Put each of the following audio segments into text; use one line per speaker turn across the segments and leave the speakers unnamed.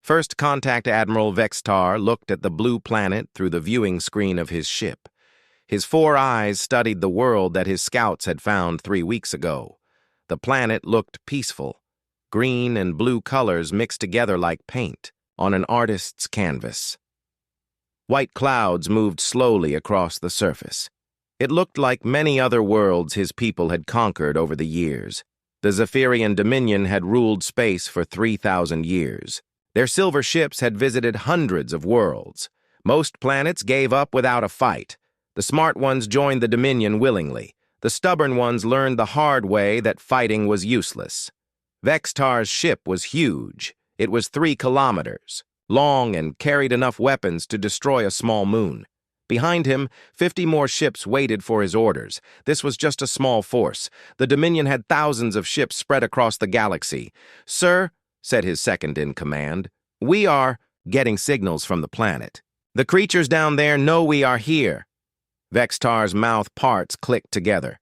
First Contact Admiral Vextar looked at the blue planet through the viewing screen of his ship. His 4 eyes studied the world that his scouts had found 3 weeks ago. The planet looked peaceful. Green and blue colors mixed together like paint on an artist's canvas. White clouds moved slowly across the surface. It looked like many other worlds his people had conquered over the years. The Zephyrian Dominion had ruled space for 3,000 years. Their silver ships had visited hundreds of worlds. Most planets gave up without a fight. The smart ones joined the Dominion willingly. The stubborn ones learned the hard way that fighting was useless. Vextar's ship was huge. It was 3 kilometers long and carried enough weapons to destroy a small moon. Behind him, 50 more ships waited for his orders. This was just a small force. The Dominion had thousands of ships spread across the galaxy. "Sir," said his second-in-command, "we are getting signals from the planet. The creatures down there know we are here." Vextar's mouth parts clicked together.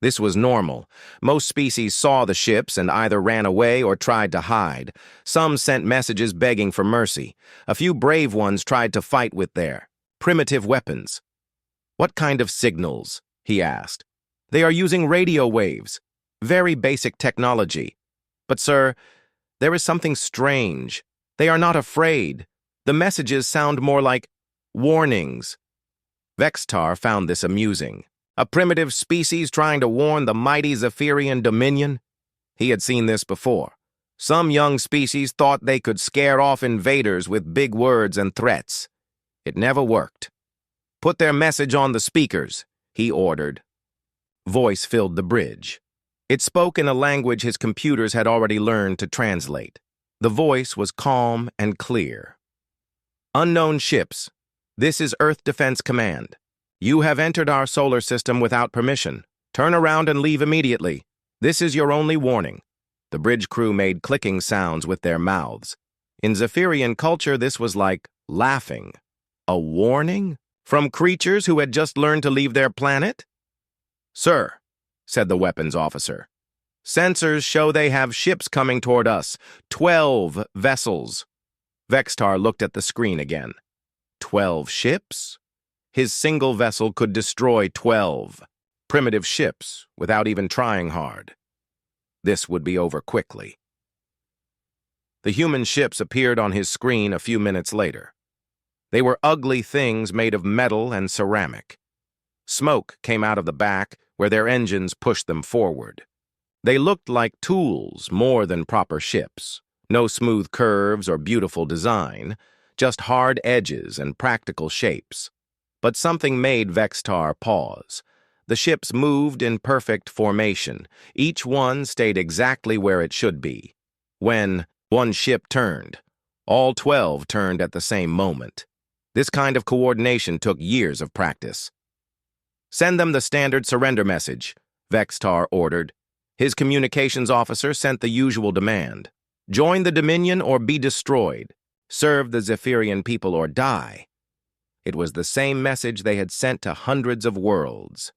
This was normal. Most species saw the ships and either ran away or tried to hide. Some sent messages begging for mercy. A few brave ones tried to fight with their primitive weapons. "What kind of signals?" he asked. "They are using radio waves. Very basic technology. But, sir, there is something strange. They are not afraid. The messages sound more like warnings." Vextar found this amusing. A primitive species trying to warn the mighty Zephyrian Dominion? He had seen this before. Some young species thought they could scare off invaders with big words and threats. It never worked. "Put their message on the speakers," he ordered. Voice filled the bridge. It spoke in a language his computers had already learned to translate. The voice was calm and clear. "Unknown ships. This is Earth Defense Command. You have entered our solar system without permission. Turn around and leave immediately. This is your only warning." The bridge crew made clicking sounds with their mouths. In Zephyrian culture, this was like laughing. A warning? From creatures who had just learned to leave their planet? "Sir," said the weapons officer, "sensors show they have ships coming toward us. 12 vessels." Vextar looked at the screen again. 12 ships? His single vessel could destroy 12 primitive ships without even trying hard. This would be over quickly. The human ships appeared on his screen a few minutes later. They were ugly things made of metal and ceramic. Smoke came out of the back where their engines pushed them forward. They looked like tools more than proper ships. No smooth curves or beautiful design, just hard edges and practical shapes. But something made Vextar pause. The ships moved in perfect formation. Each one stayed exactly where it should be. When one ship turned, all 12 turned at the same moment. This kind of coordination took years of practice. "Send them the standard surrender message," Vextar ordered. His communications officer sent the usual demand. "Join the Dominion or be destroyed. Serve the Zephyrian people or die." It was the same message they had sent to hundreds of worlds.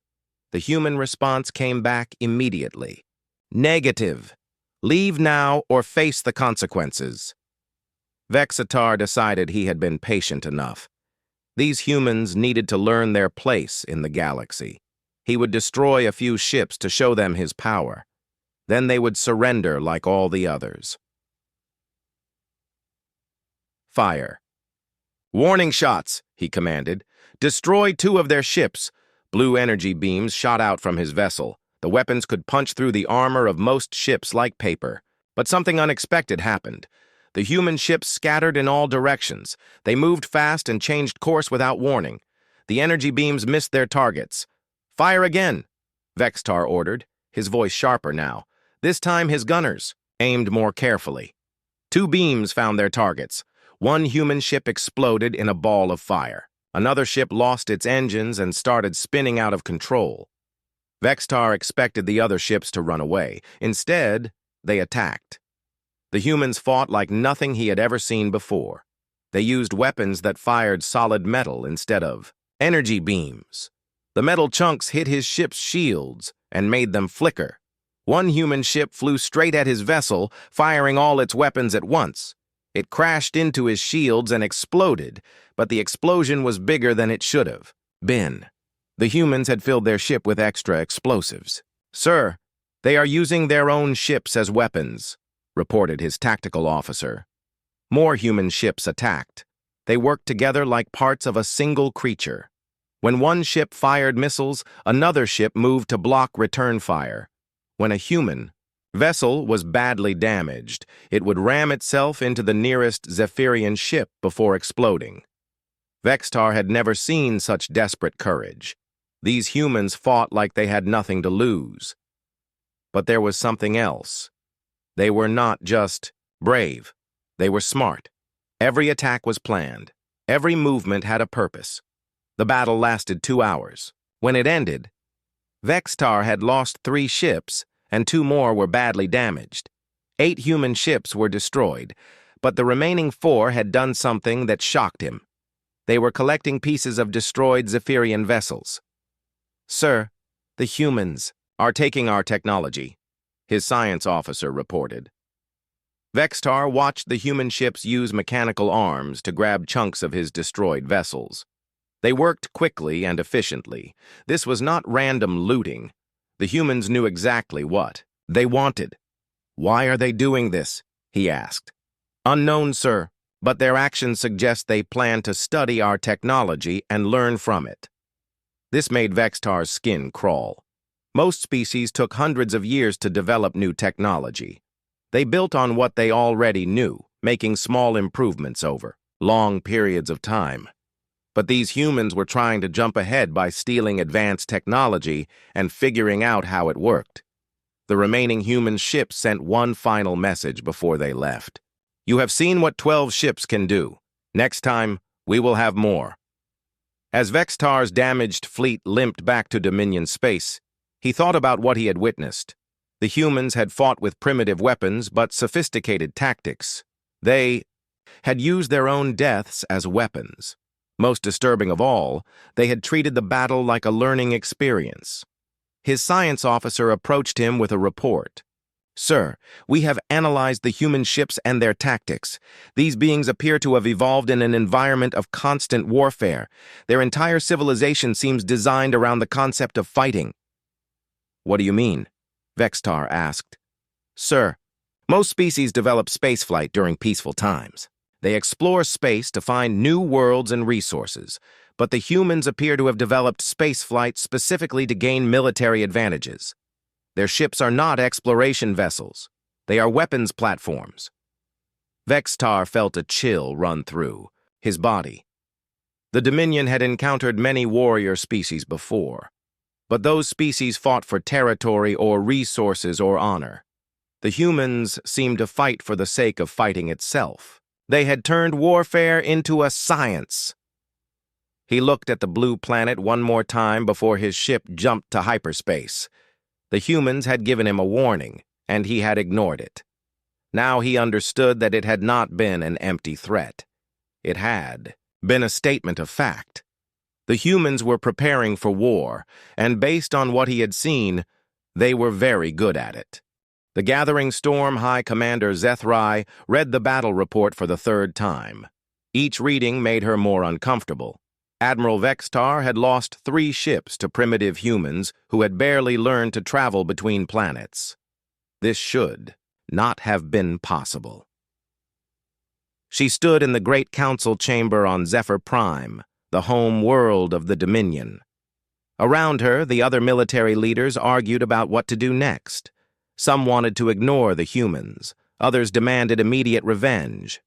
The human response came back immediately. "Negative. Leave now or face the consequences." Vextar decided he had been patient enough. These humans needed to learn their place in the galaxy. He would destroy a few ships to show them his power. Then they would surrender like all the others. Fire. "Warning shots," he commanded. "Destroy 2 of their ships." Blue energy beams shot out from his vessel. The weapons could punch through the armor of most ships like paper. But something unexpected happened. The human ships scattered in all directions. They moved fast and changed course without warning. The energy beams missed their targets. "Fire again," Vextar ordered, his voice sharper now. This time his gunners aimed more carefully. 2 beams found their targets. One human ship exploded in a ball of fire. Another ship lost its engines and started spinning out of control. Vextar expected the other ships to run away. Instead, they attacked. The humans fought like nothing he had ever seen before. They used weapons that fired solid metal instead of energy beams. The metal chunks hit his ship's shields and made them flicker. One human ship flew straight at his vessel, firing all its weapons at once. It crashed into his shields and exploded, but the explosion was bigger than it should have been. The humans had filled their ship with extra explosives. "Sir, they are using their own ships as weapons," reported his tactical officer. More human ships attacked. They worked together like parts of a single creature. When one ship fired missiles, another ship moved to block return fire. When a human vessel was badly damaged, it would ram itself into the nearest Zephyrian ship before exploding. Vextar had never seen such desperate courage. These humans fought like they had nothing to lose. But there was something else. They were not just brave. They were smart. Every attack was planned. Every movement had a purpose. The battle lasted 2 hours. When it ended, Vextar had lost 3 ships, and 2 more were badly damaged. 8 human ships were destroyed, but the remaining 4 had done something that shocked him. They were collecting pieces of destroyed Zephyrian vessels. "Sir, the humans are taking our technology," his science officer reported. Vextar watched the human ships use mechanical arms to grab chunks of his destroyed vessels. They worked quickly and efficiently. This was not random looting. The humans knew exactly what they wanted. "Why are they doing this?" he asked. "Unknown, sir, but their actions suggest they plan to study our technology and learn from it." This made Vextar's skin crawl. Most species took hundreds of years to develop new technology. They built on what they already knew, making small improvements over long periods of time. But these humans were trying to jump ahead by stealing advanced technology and figuring out how it worked. The remaining human ships sent one final message before they left. "You have seen what 12 ships can do. Next time, we will have more." As Vextar's damaged fleet limped back to Dominion space, he thought about what he had witnessed. The humans had fought with primitive weapons but sophisticated tactics. They had used their own deaths as weapons. Most disturbing of all, they had treated the battle like a learning experience. His science officer approached him with a report. "Sir, we have analyzed the human ships and their tactics. These beings appear to have evolved in an environment of constant warfare. Their entire civilization seems designed around the concept of fighting." "What do you mean?" Vextar asked. "Sir, most species develop spaceflight during peaceful times. They explore space to find new worlds and resources, but the humans appear to have developed spaceflight specifically to gain military advantages. Their ships are not exploration vessels. They are weapons platforms." Vextar felt a chill run through his body. The Dominion had encountered many warrior species before, but those species fought for territory or resources or honor. The humans seemed to fight for the sake of fighting itself. They had turned warfare into a science. He looked at the blue planet one more time before his ship jumped to hyperspace. The humans had given him a warning, and he had ignored it. Now he understood that it had not been an empty threat. It had been a statement of fact. The humans were preparing for war, and based on what he had seen, they were very good at it. The Gathering Storm High Commander Zethrai read the battle report for the 3rd time. Each reading made her more uncomfortable. Admiral Vextar had lost 3 ships to primitive humans who had barely learned to travel between planets. This should not have been possible. She stood in the Great Council chamber on Zephyr Prime, the home world of the Dominion. Around her, the other military leaders argued about what to do next. Some wanted to ignore the humans. Others demanded immediate revenge.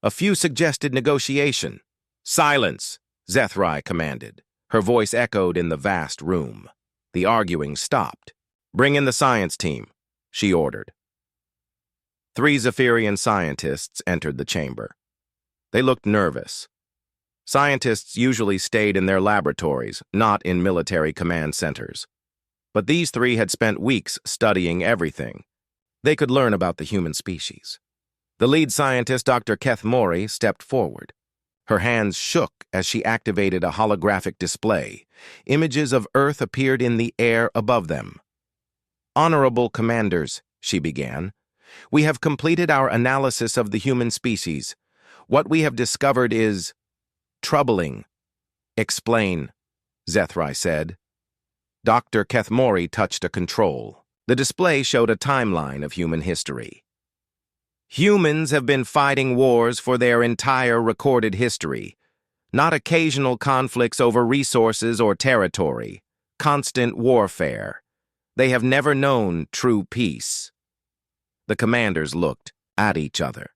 A few suggested negotiation. "Silence," Zethrai commanded. Her voice echoed in the vast room. The arguing stopped. "Bring in the science team," she ordered. 3 Zephyrian scientists entered the chamber. They looked nervous. Scientists usually stayed in their laboratories, not in military command centers. But these 3 had spent weeks studying everything. They could learn about the human species. The lead scientist, Dr. Keth Mori, stepped forward. Her hands shook as she activated a holographic display. Images of Earth appeared in the air above them. "Honorable commanders," she began, We have completed our analysis of the human species. What we have discovered is troubling. Explain, Zethrai said. Dr. Kethmori touched a control. The display showed a timeline of human history. Humans have been fighting wars for their entire recorded history, not occasional conflicts over resources or territory, constant warfare. They have never known true peace. The commanders looked at each other.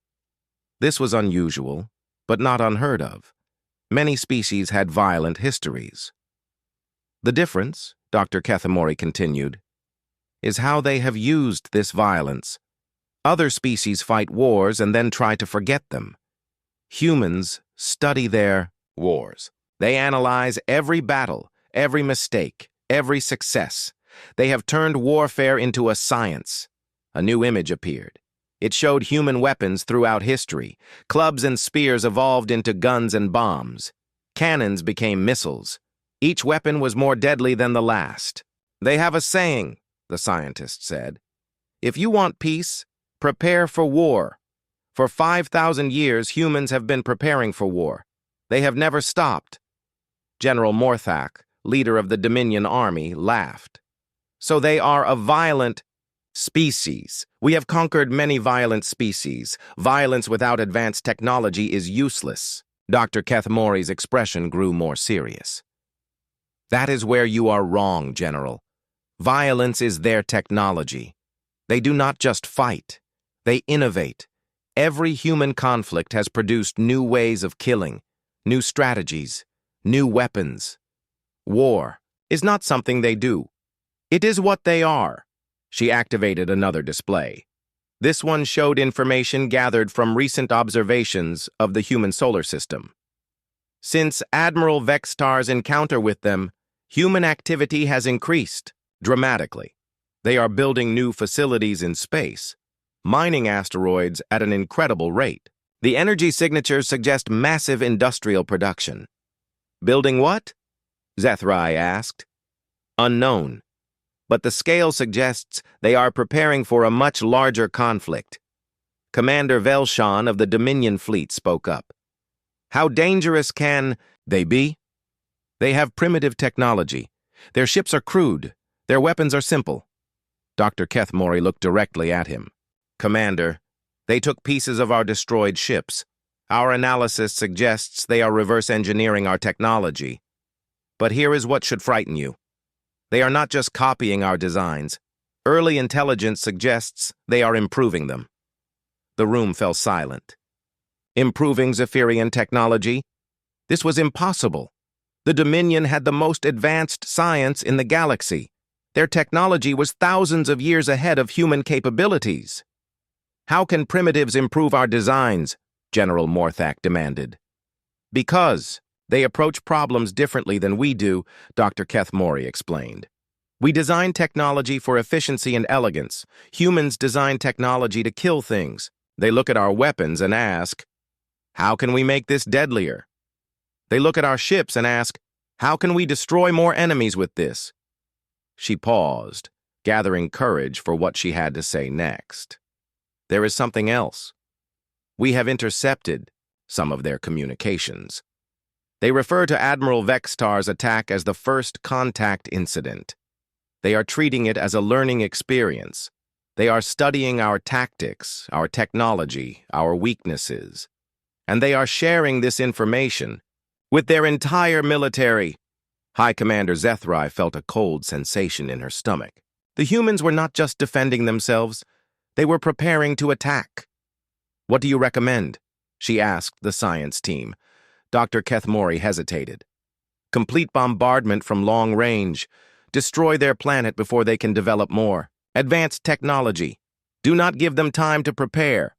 This was unusual, but not unheard of. Many species had violent histories. The difference, Dr. Kethmori continued, is how they have used this violence. Other species fight wars and then try to forget them. Humans study their wars. They analyze every battle, every mistake, every success. They have turned warfare into a science. A new image appeared. It showed human weapons throughout history. Clubs and spears evolved into guns and bombs. Cannons became missiles. Each weapon was more deadly than the last. They have a saying, the scientist said. If you want peace, prepare for war. For 5,000 years, humans have been preparing for war. They have never stopped. General Morthak, leader of the Dominion army, laughed. So they are a violent species. We have conquered many violent species. Violence without advanced technology is useless. Dr. Kethmori's expression grew more serious. That is where you are wrong, General. Violence is their technology. They do not just fight. They innovate. Every human conflict has produced new ways of killing, new strategies, new weapons. War is not something they do. It is what they are. She activated another display. This one showed information gathered from recent observations of the human solar system. Since Admiral Vextar's encounter with them, human activity has increased dramatically. They are building new facilities in space, mining asteroids at an incredible rate. The energy signatures suggest massive industrial production. Building what? Zethrai asked. Unknown. But the scale suggests they are preparing for a much larger conflict. Commander Velshan of the Dominion Fleet spoke up. How dangerous can they be? They have primitive technology. Their ships are crude. Their weapons are simple. Dr. Kethmori looked directly at him. Commander, they took pieces of our destroyed ships. Our analysis suggests they are reverse engineering our technology. But here is what should frighten you. They are not just copying our designs. Early intelligence suggests they are improving them. The room fell silent. Improving Zephyrian technology? This was impossible. The Dominion had the most advanced science in the galaxy. Their technology was thousands of years ahead of human capabilities. How can primitives improve our designs? General Morthak demanded. Because they approach problems differently than we do, Dr. Kethmori explained. We design technology for efficiency and elegance. Humans design technology to kill things. They look at our weapons and ask, how can we make this deadlier? They look at our ships and ask, how can we destroy more enemies with this? She paused, gathering courage for what she had to say next. There is something else. We have intercepted some of their communications. They refer to Admiral Vextar's attack as the first contact incident. They are treating it as a learning experience. They are studying our tactics, our technology, our weaknesses. And they are sharing this information with their entire military. High Commander Zethrai felt a cold sensation in her stomach. The humans were not just defending themselves, they were preparing to attack. What do you recommend? She asked the science team. Dr. Kethmori hesitated. Complete bombardment from long range. Destroy their planet before they can develop more. Advanced technology. Do not give them time to prepare.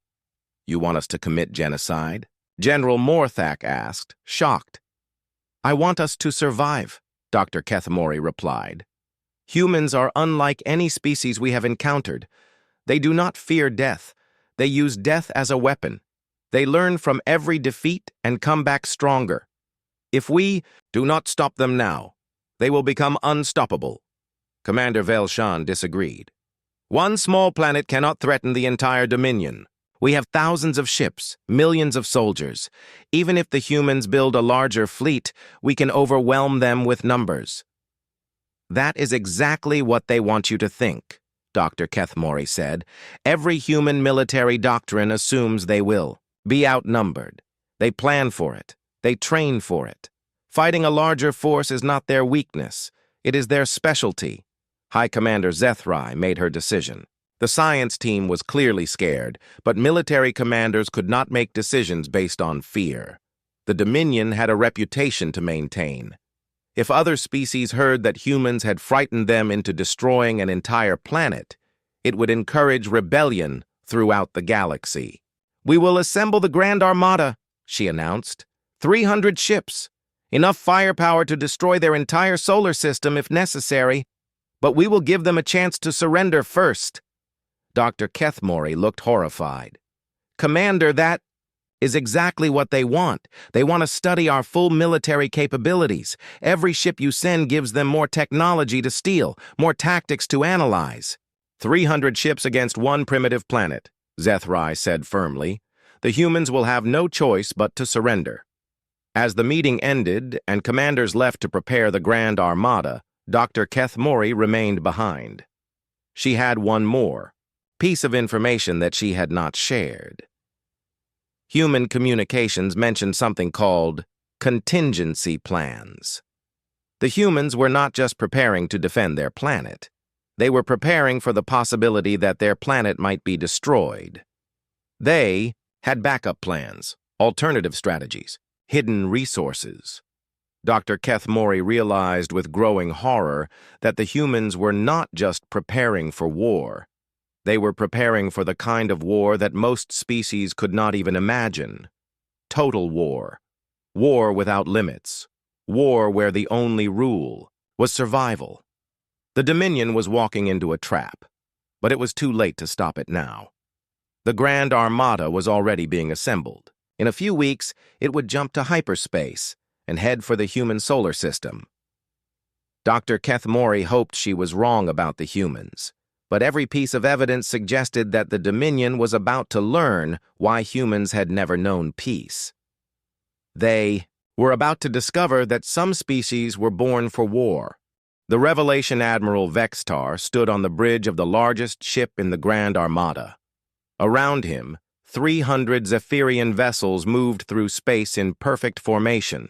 You want us to commit genocide? General Morthak asked, shocked. I want us to survive, Dr. Kethmori replied. Humans are unlike any species we have encountered. They do not fear death. They use death as a weapon. They learn from every defeat and come back stronger. If we do not stop them now, they will become unstoppable. Commander Velshan disagreed. One small planet cannot threaten the entire Dominion. We have thousands of ships, millions of soldiers. Even if the humans build a larger fleet, we can overwhelm them with numbers. That is exactly what they want you to think, Dr. Kethmori said. Every human military doctrine assumes they will be outnumbered. They plan for it. They train for it. Fighting a larger force is not their weakness. It is their specialty. High Commander Zethrai made her decision. The science team was clearly scared, but military commanders could not make decisions based on fear. The Dominion had a reputation to maintain. If other species heard that humans had frightened them into destroying an entire planet, it would encourage rebellion throughout the galaxy. "We will assemble the Grand Armada," she announced. 300 ships. Enough firepower to destroy their entire solar system if necessary. But we will give them a chance to surrender first. Dr. Kethmori looked horrified. "Commander, that is exactly what they want. They want to study our full military capabilities. Every ship you send gives them more technology to steal, more tactics to analyze." 300 ships against one primitive planet, Zethrai said firmly. "The humans will have no choice but to surrender." As the meeting ended and commanders left to prepare the Grand Armada, Dr. Kethmori remained behind. She had one more piece of information that she had not shared. Human communications mentioned something called contingency plans. The humans were not just preparing to defend their planet. They were preparing for the possibility that their planet might be destroyed. They had backup plans, alternative strategies, hidden resources. Dr. Kethmori realized with growing horror that the humans were not just preparing for war. They were preparing for the kind of war that most species could not even imagine. Total war. War without limits. War where the only rule was survival. The Dominion was walking into a trap, but it was too late to stop it now. The Grand Armada was already being assembled. In a few weeks, it would jump to hyperspace and head for the human solar system. Dr. Kethmori hoped she was wrong about the humans, but every piece of evidence suggested that the Dominion was about to learn why humans had never known peace. They were about to discover that some species were born for war. The Revelation Admiral Vextar stood on the bridge of the largest ship in the Grand Armada. Around him, 300 Zephyrian vessels moved through space in perfect formation.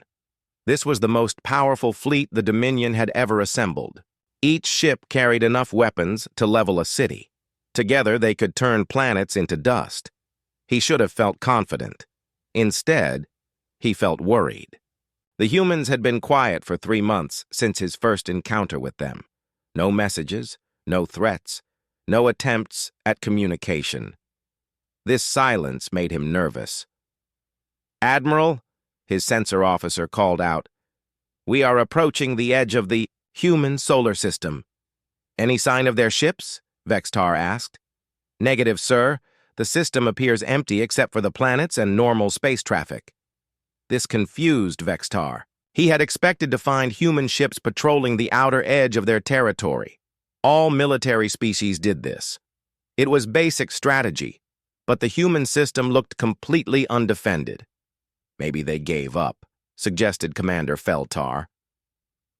This was the most powerful fleet the Dominion had ever assembled. Each ship carried enough weapons to level a city. Together, they could turn planets into dust. He should have felt confident. Instead, he felt worried. The humans had been quiet for 3 months since his first encounter with them. No messages, no threats, no attempts at communication. This silence made him nervous. "Admiral," his sensor officer called out, "we are approaching the edge of the human solar system." "Any sign of their ships?" Vextar asked. "Negative, sir. The system appears empty except for the planets and normal space traffic." This confused Vextar. He had expected to find human ships patrolling the outer edge of their territory. All military species did this. It was basic strategy, but the human system looked completely undefended. "Maybe they gave up," suggested Commander Feltar.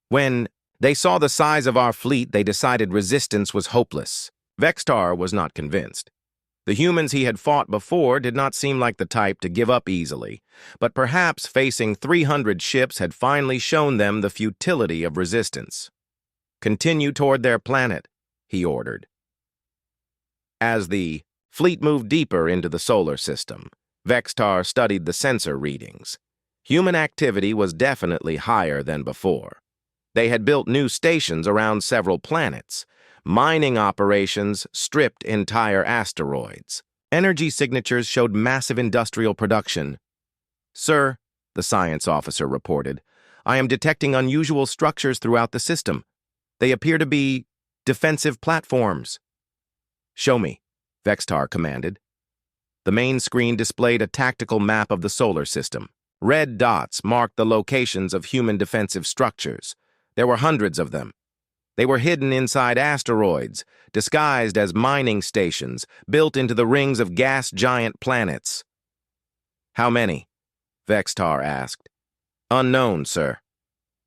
"When they saw the size of our fleet, they decided resistance was hopeless." Vextar was not convinced. The humans he had fought before did not seem like the type to give up easily, but perhaps facing 300 ships had finally shown them the futility of resistance. "Continue toward their planet," he ordered. As the fleet moved deeper into the solar system, Vextar studied the sensor readings. Human activity was definitely higher than before. They had built new stations around several planets. Mining operations stripped entire asteroids. Energy signatures showed massive industrial production. "Sir," the science officer reported, "I am detecting unusual structures throughout the system. They appear to be defensive platforms." "Show me," Vextar commanded. The main screen displayed a tactical map of the solar system. Red dots marked the locations of human defensive structures. There were hundreds of them. They were hidden inside asteroids, disguised as mining stations built into the rings of gas giant planets. "How many?" Vextar asked. "Unknown, sir.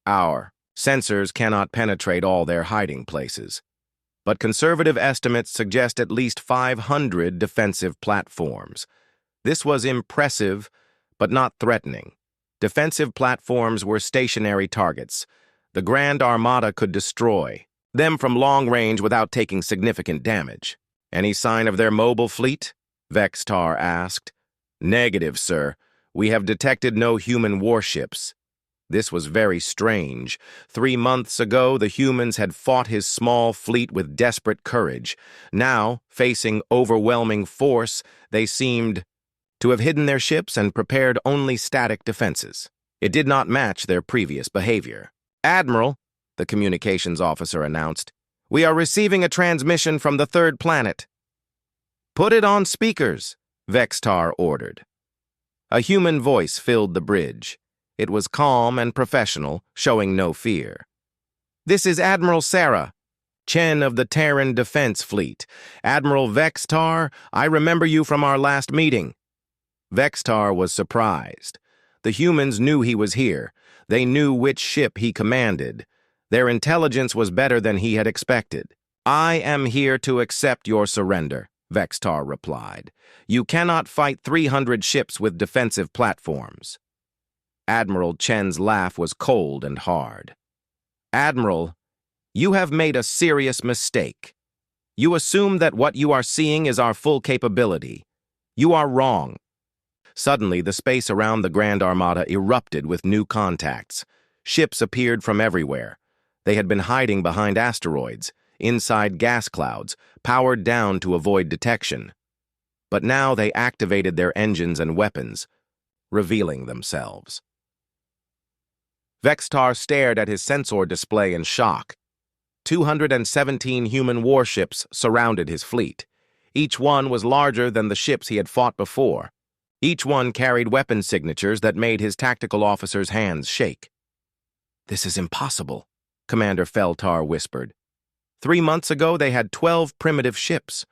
Our sensors cannot penetrate all their hiding places, but conservative estimates suggest at least 500 defensive platforms." This was impressive, but not threatening. Defensive platforms were stationary targets. The Grand Armada could destroy them from long range without taking significant damage. "Any sign of their mobile fleet?" Vextar asked. "Negative, sir. We have detected no human warships." This was very strange. 3 months ago, the humans had fought his small fleet with desperate courage. Now, facing overwhelming force, they seemed to have hidden their ships and prepared only static defenses. It did not match their previous behavior. "Admiral," the communications officer announced, "we are receiving a transmission from the third planet." "Put it on speakers," Vextar ordered. A human voice filled the bridge. It was calm and professional, showing no fear. "This is Admiral Sarah, Chen of the Terran Defense Fleet. Admiral Vextar, I remember you from our last meeting." Vextar was surprised. The humans knew he was here. They knew which ship he commanded. Their intelligence was better than he had expected. "I am here to accept your surrender," Vextar replied. "You cannot fight 300 ships with defensive platforms." Admiral Chen's laugh was cold and hard. "Admiral, you have made a serious mistake. You assume that what you are seeing is our full capability. You are wrong." Suddenly, the space around the Grand Armada erupted with new contacts. Ships appeared from everywhere. They had been hiding behind asteroids, inside gas clouds, powered down to avoid detection. But now they activated their engines and weapons, revealing themselves. Vextar stared at his sensor display in shock. 217 human warships surrounded his fleet. Each one was larger than the ships he had fought before. Each one carried weapon signatures that made his tactical officers' hands shake. "This is impossible," Commander Feltar whispered. 3 months ago, they had 12 primitive ships.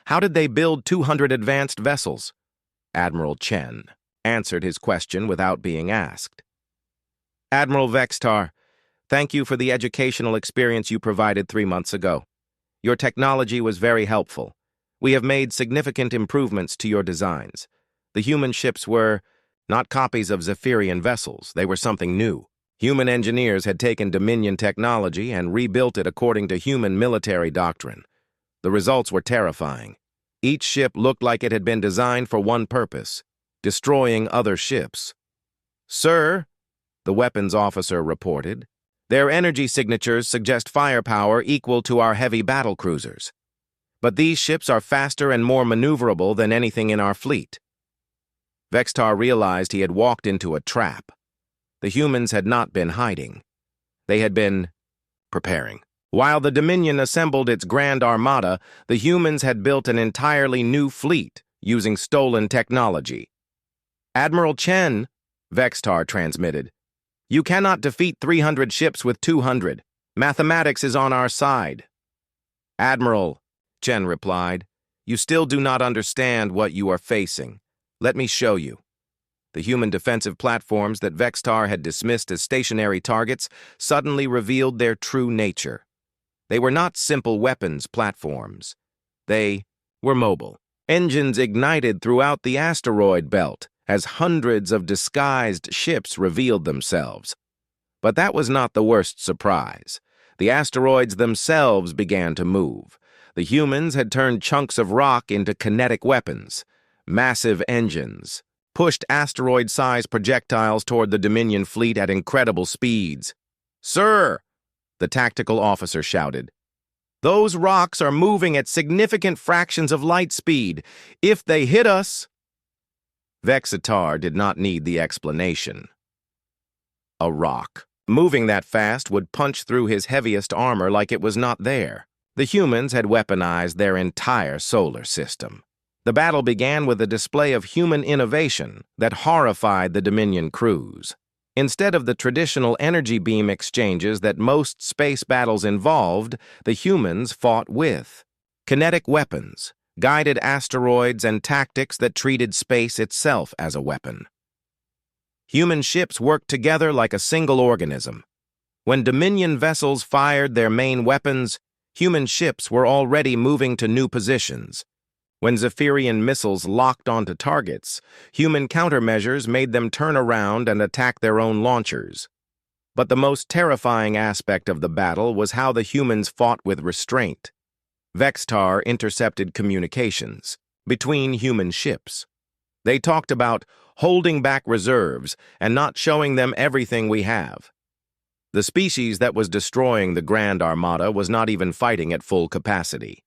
How did they build 200 advanced vessels? Admiral Chen answered his question without being asked. "Admiral Vextar, thank you for the educational experience you provided 3 months ago. Your technology was very helpful. We have made significant improvements to your designs. The human ships were not copies of Zephyrian vessels. They were something new. Human engineers had taken Dominion technology and rebuilt it according to human military doctrine. The results were terrifying. Each ship looked like it had been designed for one purpose: destroying other ships." "Sir," the weapons officer reported, "their energy signatures suggest firepower equal to our heavy battle cruisers. But these ships are faster and more maneuverable than anything in our fleet." Vextar realized he had walked into a trap. The humans had not been hiding. They had been preparing. While the Dominion assembled its Grand Armada, the humans had built an entirely new fleet using stolen technology. "Admiral Chen," Vextar transmitted, "you cannot defeat 300 ships with 200. Mathematics is on our side." "Admiral," Chen replied, "you still do not understand what you are facing. Let me show you." The human defensive platforms that Vextar had dismissed as stationary targets suddenly revealed their true nature. They were not simple weapons platforms. They were mobile. Engines ignited throughout the asteroid belt as hundreds of disguised ships revealed themselves. But that was not the worst surprise. The asteroids themselves began to move. The humans had turned chunks of rock into kinetic weapons. Massive engines pushed asteroid-sized projectiles toward the Dominion fleet at incredible speeds. "Sir," the tactical officer shouted, "those rocks are moving at significant fractions of light speed. If they hit us—" Vextar did not need the explanation. A rock moving that fast would punch through his heaviest armor like it was not there. The humans had weaponized their entire solar system. The battle began with a display of human innovation that horrified the Dominion crews. Instead of the traditional energy beam exchanges that most space battles involved, the humans fought with kinetic weapons, guided asteroids, and tactics that treated space itself as a weapon. Human ships worked together like a single organism. When Dominion vessels fired their main weapons, human ships were already moving to new positions. When Zephyrian missiles locked onto targets, human countermeasures made them turn around and attack their own launchers. But the most terrifying aspect of the battle was how the humans fought with restraint. Vextar intercepted communications between human ships. They talked about holding back reserves and not showing them everything we have. The species that was destroying the Grand Armada was not even fighting at full capacity.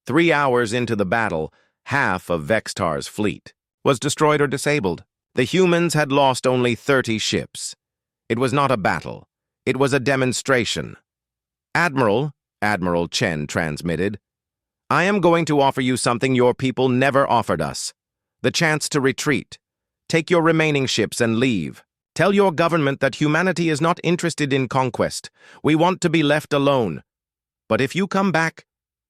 3 hours into the battle, half of Vextar's fleet was destroyed or disabled. The humans had lost only 30 ships. It was not a battle. It was a demonstration. Admiral Chen transmitted, "I am going to offer you something your people never offered us. The chance to retreat. Take your remaining ships and leave. Tell your government that humanity is not interested in conquest. We want to be left alone. But if you come back,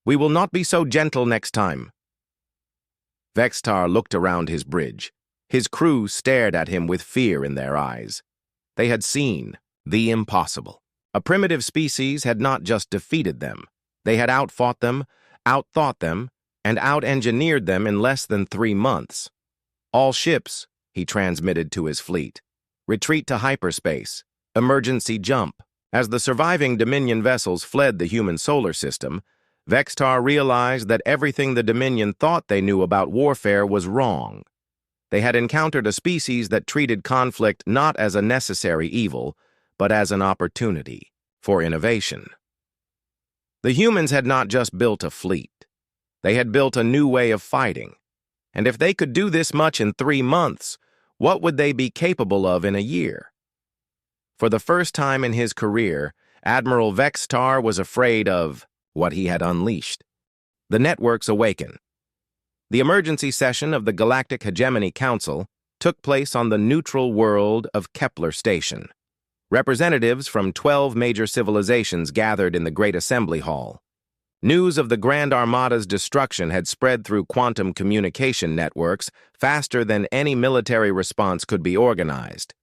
we will not be so gentle next time." Vextar looked around his bridge. His crew stared at him with fear in their eyes. They had seen the impossible. A primitive species had not just defeated them. They had outfought them, outthought them, and out-engineered them in less than 3 months. "All ships," he transmitted to his fleet, "retreat to hyperspace. Emergency jump." As the surviving Dominion vessels fled the human solar system, Vextar realized that everything the Dominion thought they knew about warfare was wrong. They had encountered a species that treated conflict not as a necessary evil, but as an opportunity for innovation. The humans had not just built a fleet. They had built a new way of fighting. And if they could do this much in 3 months, what would they be capable of in a year? For the first time in his career, Admiral Vextar was afraid of what he had unleashed. The networks awaken. The emergency session of the Galactic Hegemony Council took place on the neutral world of Kepler Station. Representatives from 12 major civilizations gathered in the Great Assembly Hall. News of the Grand Armada's destruction had spread through quantum communication networks faster than any military response could be organized.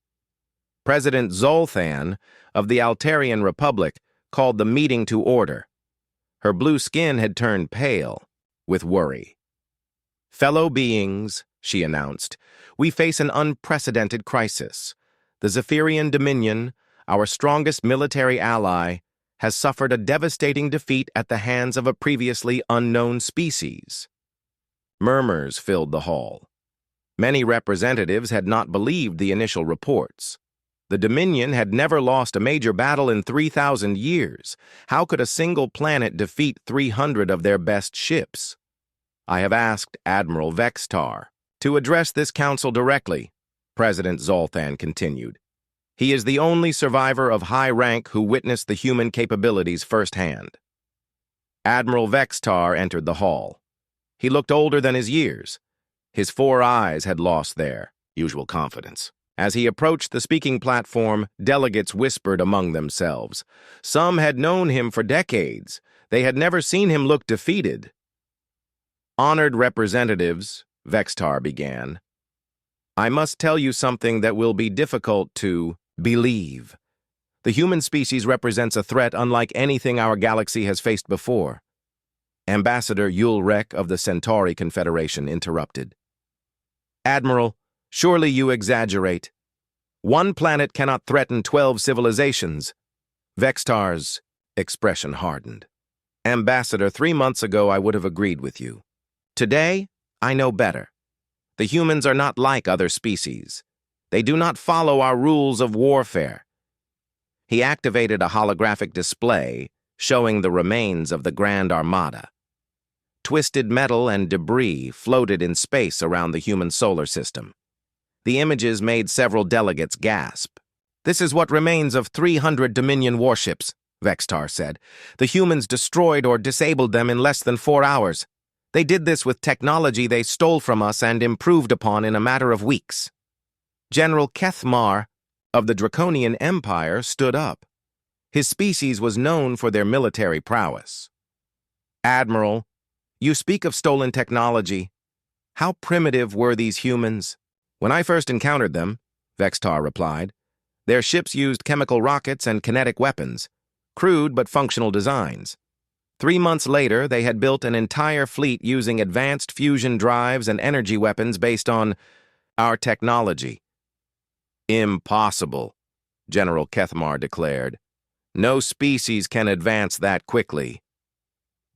President Zolthan of the Altarian Republic called the meeting to order. Her blue skin had turned pale with worry. "Fellow beings," she announced, "we face an unprecedented crisis. The Zephyrian Dominion, our strongest military ally, has suffered a devastating defeat at the hands of a previously unknown species." Murmurs filled the hall. Many representatives had not believed the initial reports. The Dominion had never lost a major battle in 3,000 years. How could a single planet defeat 300 of their best ships? "I have asked Admiral Vextar to address this council directly," President Zolthan continued. "He is the only survivor of high rank who witnessed the human capabilities firsthand." Admiral Vextar entered the hall. He looked older than his years. His 4 eyes had lost their usual confidence. As he approached the speaking platform, delegates whispered among themselves. Some had known him for decades. They had never seen him look defeated. "Honored representatives," Vextar began, "I must tell you something that will be difficult to believe. The human species represents a threat unlike anything our galaxy has faced before." Ambassador Ulrich of the Centauri Confederation interrupted. "Admiral, surely you exaggerate. 1 planet cannot threaten 12 civilizations." Vextar's expression hardened. "Ambassador, 3 months ago I would have agreed with you. Today, I know better. The humans are not like other species. They do not follow our rules of warfare." He activated a holographic display showing the remains of the Grand Armada. Twisted metal and debris floated in space around the human solar system. The images made several delegates gasp. "This is what remains of 300 Dominion warships," Vextar said. "The humans destroyed or disabled them in less than 4 hours. They did this with technology they stole from us and improved upon in a matter of weeks." General Kethmar of the Draconian Empire stood up. His species was known for their military prowess. "Admiral, you speak of stolen technology. How primitive were these humans?" "When I first encountered them," Vextar replied, "their ships used chemical rockets and kinetic weapons, crude but functional designs. 3 months later, they had built an entire fleet using advanced fusion drives and energy weapons based on our technology." "Impossible," General Kethmar declared. "No species can advance that quickly."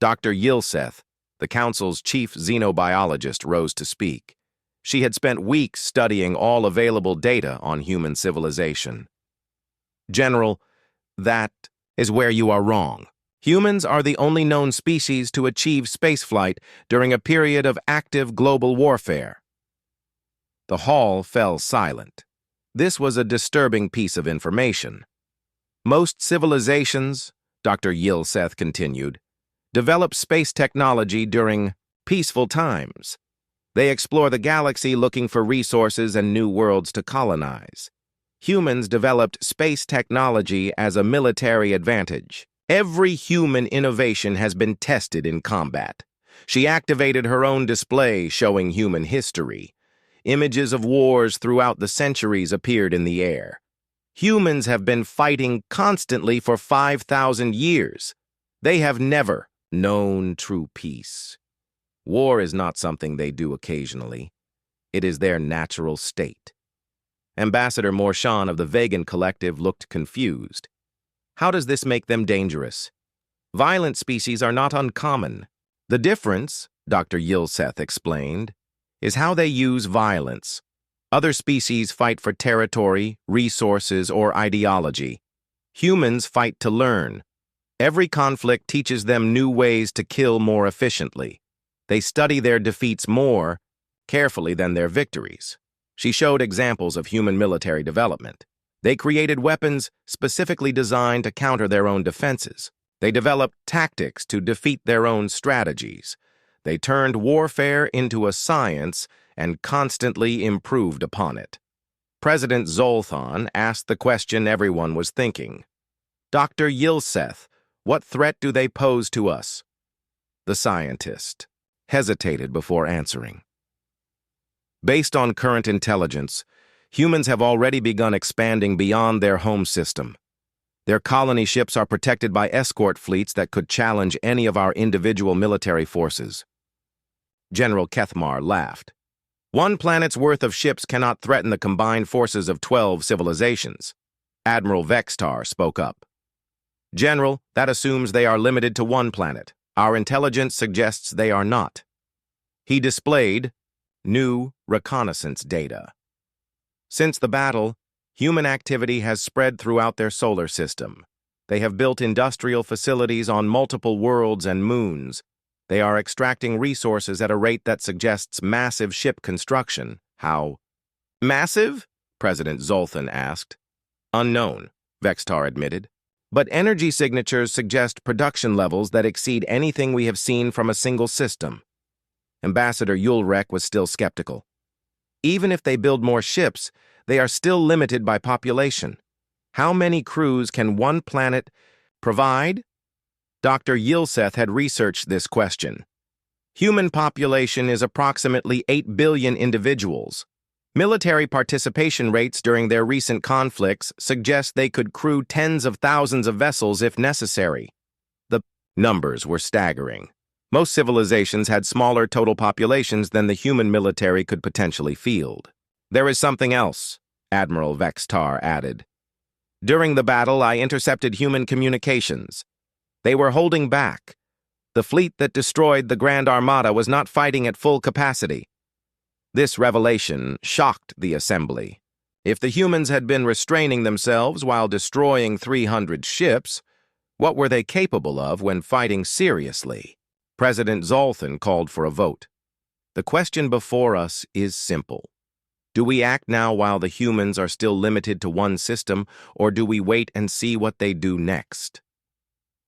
Dr. Yilseth, the Council's chief xenobiologist, rose to speak. She had spent weeks studying all available data on human civilization. "General, that is where you are wrong. Humans are the only known species to achieve spaceflight during a period of active global warfare." The hall fell silent. This was a disturbing piece of information. "Most civilizations," Dr. Yilseth continued, "develop space technology during peaceful times. They explore the galaxy looking for resources and new worlds to colonize. Humans developed space technology as a military advantage. Every human innovation has been tested in combat." She activated her own display showing human history. Images of wars throughout the centuries appeared in the air. Humans have been fighting constantly for 5,000 years. They have never known true peace. War is not something they do occasionally. It is their natural state. Ambassador Morshan of the Vegan Collective looked confused. "How does this make them dangerous? Violent species are not uncommon. The difference," Dr. Yilseth explained, "is how they use violence. Other species fight for territory, resources, or ideology. Humans fight to learn. Every conflict teaches them new ways to kill more efficiently. They study their defeats more carefully than their victories." She showed examples of human military development. They created weapons specifically designed to counter their own defenses. They developed tactics to defeat their own strategies. They turned warfare into a science and constantly improved upon it. President Zoltan asked the question everyone was thinking. "Dr. Yilseth, what threat do they pose to us?" The scientist hesitated before answering. "Based on current intelligence, humans have already begun expanding beyond their home system. Their colony ships are protected by escort fleets that could challenge any of our individual military forces." General Kethmar laughed. "One planet's worth of ships cannot threaten the combined forces of 12 civilizations." Admiral Vextar spoke up. "General, that assumes they are limited to one planet. Our intelligence suggests they are not." He displayed new reconnaissance data. Since the battle, human activity has spread throughout their solar system. They have built industrial facilities on multiple worlds and moons. They are extracting resources at a rate that suggests massive ship construction. "How massive?" President Zoltan asked. "Unknown," Vextar admitted. "But energy signatures suggest production levels that exceed anything we have seen from a single system." Ambassador Yulrek was still skeptical. "Even if they build more ships, they are still limited by population. How many crews can one planet provide?" Dr. Yilseth had researched this question. Human population is approximately 8 billion individuals. Military participation rates during their recent conflicts suggest they could crew tens of thousands of vessels if necessary. The numbers were staggering. Most civilizations had smaller total populations than the human military could potentially field. "There is something else," Admiral Vextar added. "During the battle, I intercepted human communications. They were holding back. The fleet that destroyed the Grand Armada was not fighting at full capacity." This revelation shocked the assembly. If the humans had been restraining themselves while destroying 300 ships, what were they capable of when fighting seriously? President Zoltan called for a vote. "The question before us is simple. Do we act now while the humans are still limited to one system, or do we wait and see what they do next?"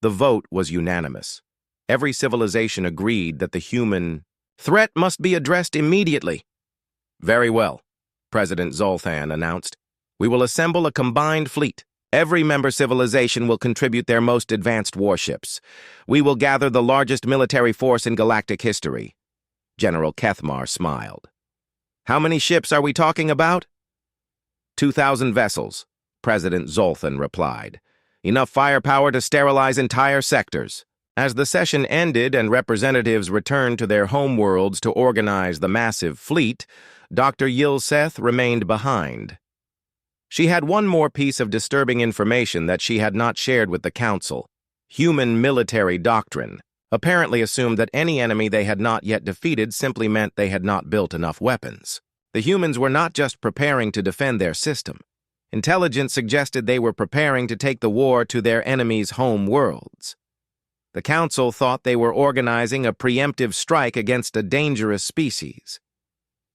The vote was unanimous. Every civilization agreed that the human threat must be addressed immediately. "Very well," President Zoltan announced. We will assemble a combined fleet. Every member civilization will contribute their most advanced warships. We will gather the largest military force in galactic history. General Kethmar smiled. How many ships are we talking about? 2,000 vessels, President Zolthan replied. Enough firepower to sterilize entire sectors. As the session ended and representatives returned to their homeworlds to organize the massive fleet, Dr. Yilseth remained behind. She had one more piece of disturbing information that she had not shared with the Council. Human military doctrine apparently assumed that any enemy they had not yet defeated simply meant they had not built enough weapons. The humans were not just preparing to defend their system. Intelligence suggested they were preparing to take the war to their enemies' home worlds. The Council thought they were organizing a preemptive strike against a dangerous species.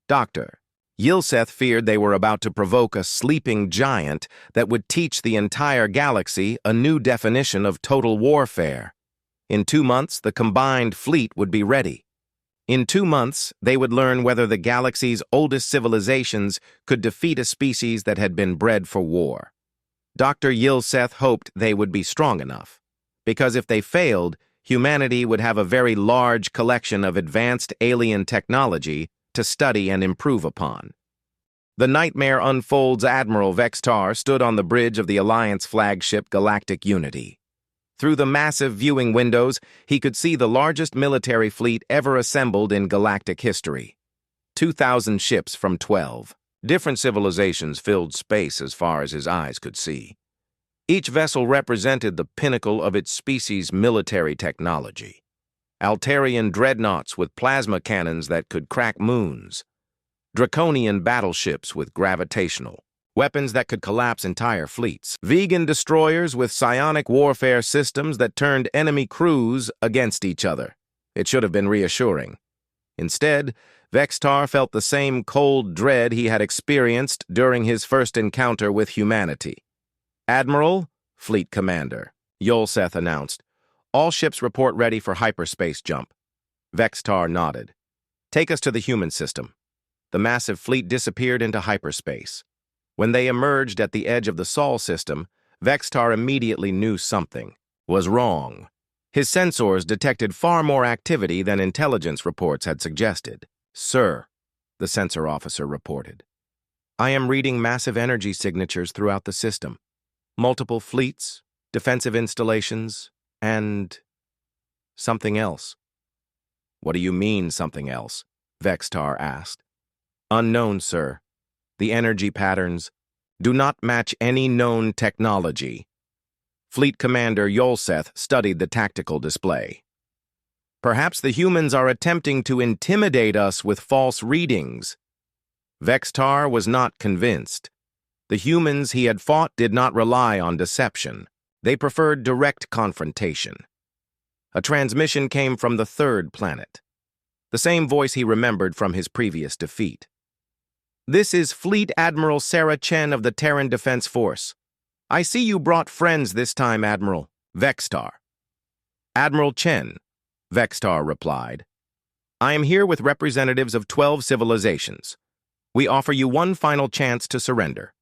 Dr. Yilseth feared they were about to provoke a sleeping giant that would teach the entire galaxy a new definition of total warfare. In 2 months, the combined fleet would be ready. In 2 months, they would learn whether the galaxy's oldest civilizations could defeat a species that had been bred for war. Dr. Yilseth hoped they would be strong enough, because if they failed, humanity would have a very large collection of advanced alien technology to study and improve upon. The nightmare unfolds. Admiral Vextar stood on the bridge of the Alliance flagship Galactic Unity. Through the massive viewing windows, he could see the largest military fleet ever assembled in galactic history. 2,000 ships from 12 different civilizations filled space as far as his eyes could see. Each vessel represented the pinnacle of its species' military technology. Altarian dreadnoughts with plasma cannons that could crack moons. Draconian battleships with gravitational weapons that could collapse entire fleets. Vegan destroyers with psionic warfare systems that turned enemy crews against each other. It should have been reassuring. Instead, Vextar felt the same cold dread he had experienced during his first encounter with humanity. Admiral, Fleet Commander, Yolseth announced. All ships report ready for hyperspace jump. Vextar nodded. Take us to the human system. The massive fleet disappeared into hyperspace. When they emerged at the edge of the Sol system, Vextar immediately knew something was wrong. His sensors detected far more activity than intelligence reports had suggested. Sir, the sensor officer reported. I am reading massive energy signatures throughout the system. Multiple fleets, defensive installations, and something else. What do you mean, something else? Vextar asked. Unknown, sir. The energy patterns do not match any known technology. Fleet Commander Yolseth studied the tactical display. Perhaps the humans are attempting to intimidate us with false readings. Vextar was not convinced. The humans he had fought did not rely on deception. They preferred direct confrontation. A transmission came from the third planet, the same voice he remembered from his previous defeat. This is Fleet Admiral Sarah Chen of the Terran Defense Force. I see you brought friends this time, Admiral. Vextar. Admiral Chen, Vextar replied. I am here with representatives of 12 civilizations. We offer you one final chance to surrender.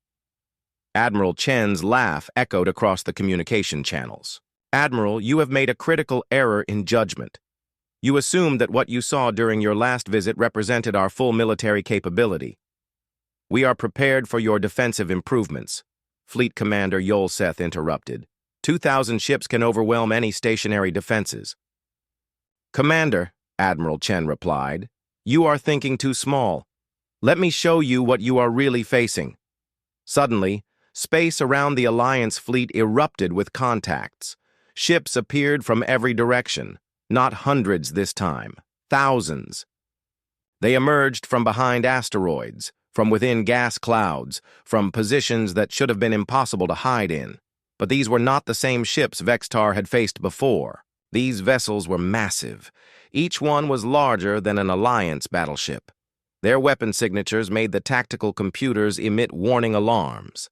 Admiral Chen's laugh echoed across the communication channels. Admiral, you have made a critical error in judgment. You assumed that what you saw during your last visit represented our full military capability. We are prepared for your defensive improvements, Fleet Commander Yolseth interrupted. 2,000 ships can overwhelm any stationary defenses. Commander, Admiral Chen replied, you are thinking too small. Let me show you what you are really facing. Suddenly, space around the Alliance fleet erupted with contacts. Ships appeared from every direction, not hundreds this time, thousands. They emerged from behind asteroids, from within gas clouds, from positions that should have been impossible to hide in. But these were not the same ships Vextar had faced before. These vessels were massive. Each one was larger than an Alliance battleship. Their weapon signatures made the tactical computers emit warning alarms.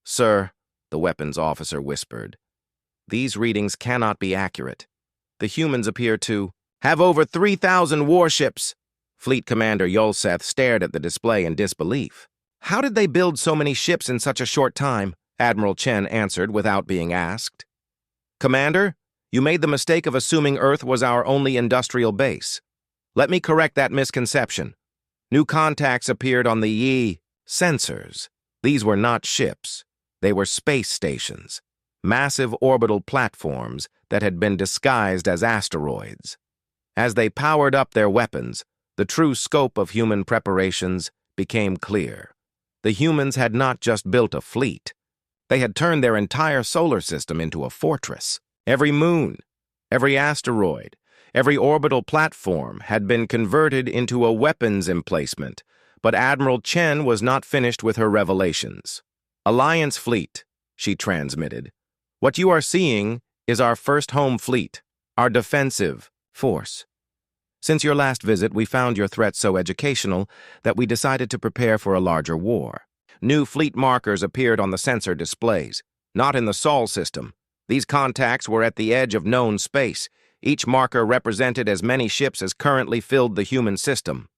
Sir, the weapons officer whispered, these readings cannot be accurate. The humans appear to have over 3,000 warships. Fleet Commander Yolseth stared at the display in disbelief. How did they build so many ships in such a short time? Admiral Chen answered without being asked. Commander, you made the mistake of assuming Earth was our only industrial base. Let me correct that misconception. New contacts appeared on the Yi sensors. These were not ships. They were space stations, massive orbital platforms that had been disguised as asteroids. As they powered up their weapons, the true scope of human preparations became clear. The humans had not just built a fleet. They had turned their entire solar system into a fortress. Every moon, every asteroid, every orbital platform had been converted into a weapons emplacement, but Admiral Chen was not finished with her revelations. Alliance fleet, she transmitted. What you are seeing is our first home fleet, our defensive force. Since your last visit, we found your threat so educational that we decided to prepare for a larger war. New fleet markers appeared on the sensor displays, not in the Sol system. These contacts were at the edge of known space. Each marker represented as many ships as currently filled the human system.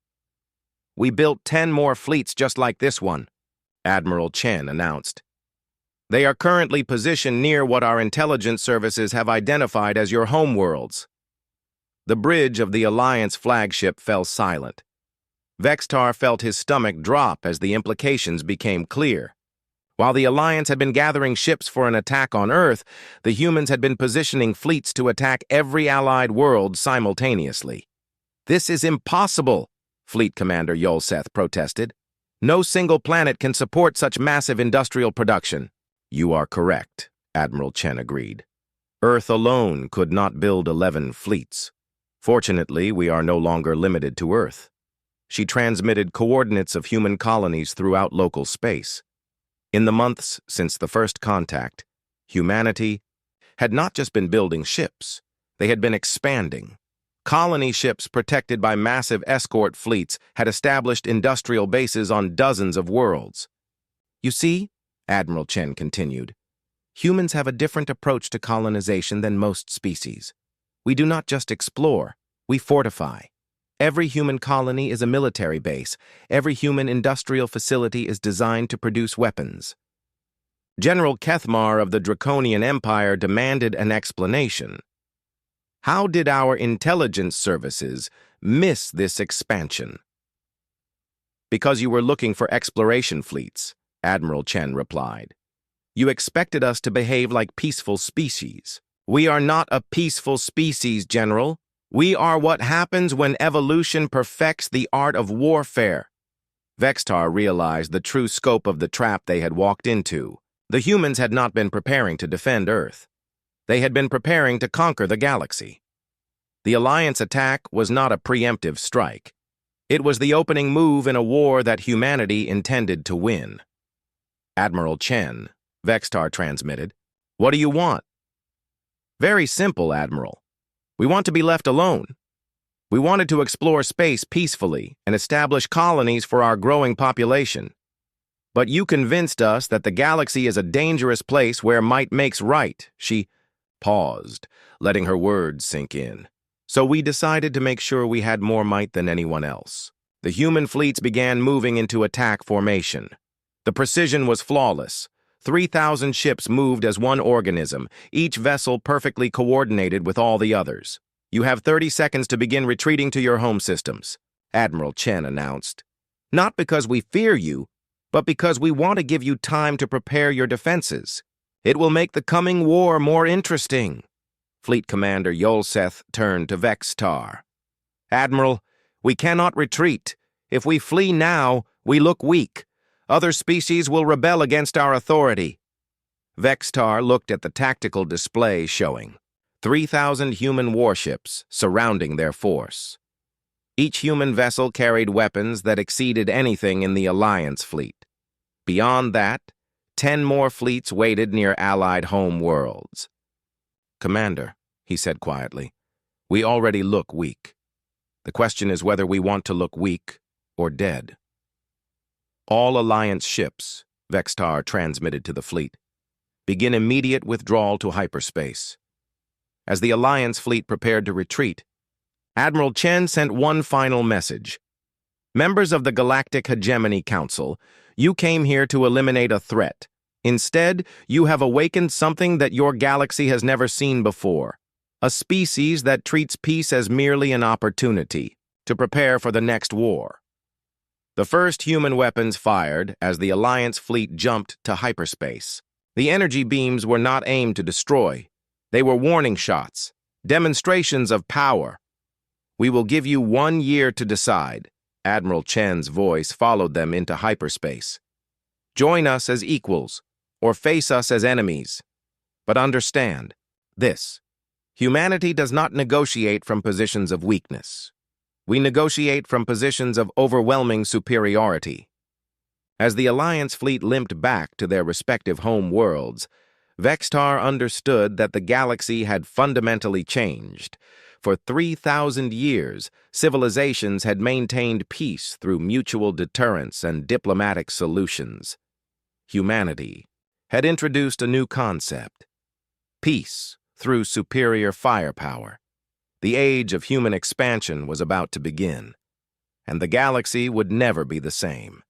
We built 10 more fleets just like this one, Admiral Chen announced. They are currently positioned near what our intelligence services have identified as your homeworlds. The bridge of the Alliance flagship fell silent. Vextar felt his stomach drop as the implications became clear. While the Alliance had been gathering ships for an attack on Earth, the humans had been positioning fleets to attack every allied world simultaneously. This is impossible, Fleet Commander Yolseth protested. No single planet can support such massive industrial production. You are correct, Admiral Chen agreed. Earth alone could not build 11 fleets. Fortunately, we are no longer limited to Earth. She transmitted coordinates of human colonies throughout local space. In the months since the first contact, humanity had not just been building ships, they had been expanding. Colony ships protected by massive escort fleets had established industrial bases on dozens of worlds. You see, Admiral Chen continued, humans have a different approach to colonization than most species. We do not just explore, we fortify. Every human colony is a military base. Every human industrial facility is designed to produce weapons. General Kethmar of the Draconian Empire demanded an explanation. How did our intelligence services miss this expansion? Because you were looking for exploration fleets, Admiral Chen replied. You expected us to behave like peaceful species. We are not a peaceful species, General. We are what happens when evolution perfects the art of warfare. Vextar realized the true scope of the trap they had walked into. The humans had not been preparing to defend Earth. They had been preparing to conquer the galaxy. The Alliance attack was not a preemptive strike. It was the opening move in a war that humanity intended to win. Admiral Chen, Vextar transmitted. What do you want? Very simple, Admiral. We want to be left alone. We wanted to explore space peacefully and establish colonies for our growing population. But you convinced us that the galaxy is a dangerous place where might makes right. She paused, letting her words sink in. So we decided to make sure we had more might than anyone else. The human fleets began moving into attack formation. The precision was flawless. 3,000 ships moved as one organism, each vessel perfectly coordinated with all the others. You have 30 seconds to begin retreating to your home systems, Admiral Chen announced. Not because we fear you, but because we want to give you time to prepare your defenses. It will make the coming war more interesting. Fleet Commander Yolseth turned to Vextar. Admiral, we cannot retreat. If we flee now, we look weak. Other species will rebel against our authority. Vextar looked at the tactical display showing 3,000 human warships surrounding their force. Each human vessel carried weapons that exceeded anything in the Alliance fleet. Beyond that, 10 more fleets waited near Allied home worlds. Commander, he said quietly, we already look weak. The question is whether we want to look weak or dead. All Alliance ships, Vextar transmitted to the fleet, begin immediate withdrawal to hyperspace. As the Alliance fleet prepared to retreat, Admiral Chen sent one final message. Members of the Galactic Hegemony Council, You came here to eliminate a threat. Instead, you have awakened something that your galaxy has never seen before. A species that treats peace as merely an opportunity to prepare for the next war. The first human weapons fired as the Alliance fleet jumped to hyperspace. The energy beams were not aimed to destroy. They were warning shots, demonstrations of power. We will give you 1 year to decide. Admiral Chen's voice followed them into hyperspace. Join us as equals, or face us as enemies. But understand this: humanity does not negotiate from positions of weakness. We negotiate from positions of overwhelming superiority. As the Alliance fleet limped back to their respective home worlds, Vextar understood that the galaxy had fundamentally changed. For 3,000 years, civilizations had maintained peace through mutual deterrence and diplomatic solutions. Humanity had introduced a new concept: peace through superior firepower. The age of human expansion was about to begin, and the galaxy would never be the same.